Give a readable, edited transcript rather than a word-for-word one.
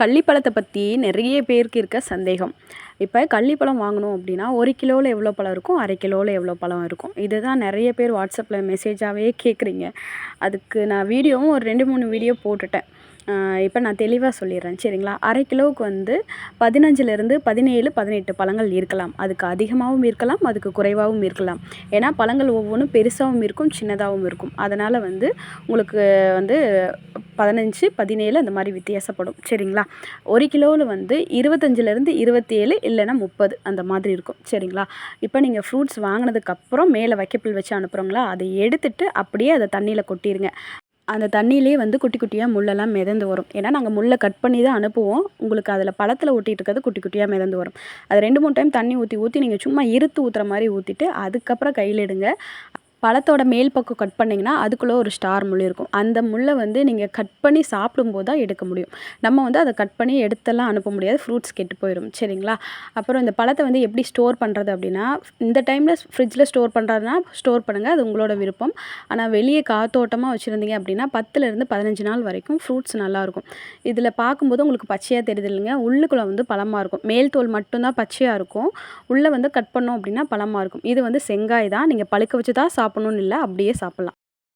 கள்ளிப்பழத்தை பற்றி நிறைய பேருக்கு இருக்க சந்தேகம். இப்போ கள்ளிப்பழம் வாங்கணும் அப்படின்னா 1 கிலோவில் எவ்வளோ பழம் இருக்கும், அரை கிலோவில் எவ்வளோ பழம் இருக்கும், இதுதான் நிறைய பேர் வாட்ஸ்அப்பில் மெசேஜாகவே கேட்குறீங்க. அதுக்கு நான் வீடியோவும் ஒரு 2-3 வீடியோ போட்டுட்டேன். இப்போ நான் தெளிவாக சொல்லிடுறேன் சரிங்களா. அரை கிலோவுக்கு வந்து 15லேருந்து 17, 18 பழங்கள் இருக்கலாம். அதுக்கு அதிகமாகவும் இருக்கலாம், அதுக்கு குறைவாகவும் இருக்கலாம். ஏன்னா பழங்கள் ஒவ்வொன்றும் பெருசாகவும் இருக்கும், சின்னதாகவும் இருக்கும். அதனால் வந்து உங்களுக்கு வந்து 15, 17 அந்த மாதிரி வித்தியாசப்படும் சரிங்களா. 1 கிலோவில் வந்து 25லேருந்து 27 இல்லைன்னா 30 அந்த மாதிரி இருக்கும் சரிங்களா. இப்போ நீங்கள் ஃப்ரூட்ஸ் வாங்கினதுக்கப்புறம் மேலே வைக்கப்புல் வச்சு அனுப்புகிறோங்களா, அதை எடுத்துட்டு அப்படியே அதை தண்ணியில் கொட்டிடுங்க. அந்த தண்ணியிலே வந்து குட்டி குட்டியாக முள்ளெல்லாம் மிதந்து வரும். ஏன்னா நாங்கள் முள்ளை கட் பண்ணி தான் அனுப்புவோம். உங்களுக்கு அதில் பழத்தில் ஒட்டிகிட்டு இருக்கிறது குட்டி குட்டியாக மிதந்து வரும். அது 2-3 டைம் தண்ணி ஊற்றி ஊற்றி நீங்கள் சும்மா இருத்து ஊற்றுற மாதிரி ஊற்றிட்டு அதுக்கப்புறம் கையில் எடுங்க. பழத்தோட மேல் பக்கம் கட் பண்ணிங்கன்னா அதுக்குள்ளே ஒரு ஸ்டார் முள் இருக்கும். அந்த முள்ளை வந்து நீங்கள் கட் பண்ணி சாப்பிடும்போது தான் எடுக்க முடியும். நம்ம வந்து அதை கட் பண்ணி எடுத்தெல்லாம் அனுப்ப முடியாது, ஃப்ரூட்ஸ் கெட்டு போயிடும் சரிங்களா. அப்புறம் இந்த பழத்தை வந்து எப்படி ஸ்டோர் பண்ணுறது அப்படின்னா, இந்த டைமில் ஃப்ரிட்ஜில் ஸ்டோர் பண்ணுறதுனா ஸ்டோர் பண்ணுங்கள், அது உங்களோட விருப்பம். ஆனால் வெளியே காத்தோட்டமாக வச்சுருந்தீங்க அப்படின்னா 10லேருந்து 15 நாள் வரைக்கும் ஃப்ரூட்ஸ் நல்லாயிருக்கும். இதில் பார்க்கும்போது உங்களுக்கு பச்சையாக தெரியுது இல்லைங்க, உள்ளுக்குள்ளே வந்து பழமாக இருக்கும். மேல் தோல் மட்டும்தான் பச்சையாக இருக்கும், உள்ளே வந்து கட் பண்ணோம் அப்படின்னா பழமாக இருக்கும். இது வந்து செங்காய் தான், நீங்கள் பழுக்க வச்சு தான் சாப்பிடணும்னு இல்லை, அப்படியே சாப்பிட்லாம்.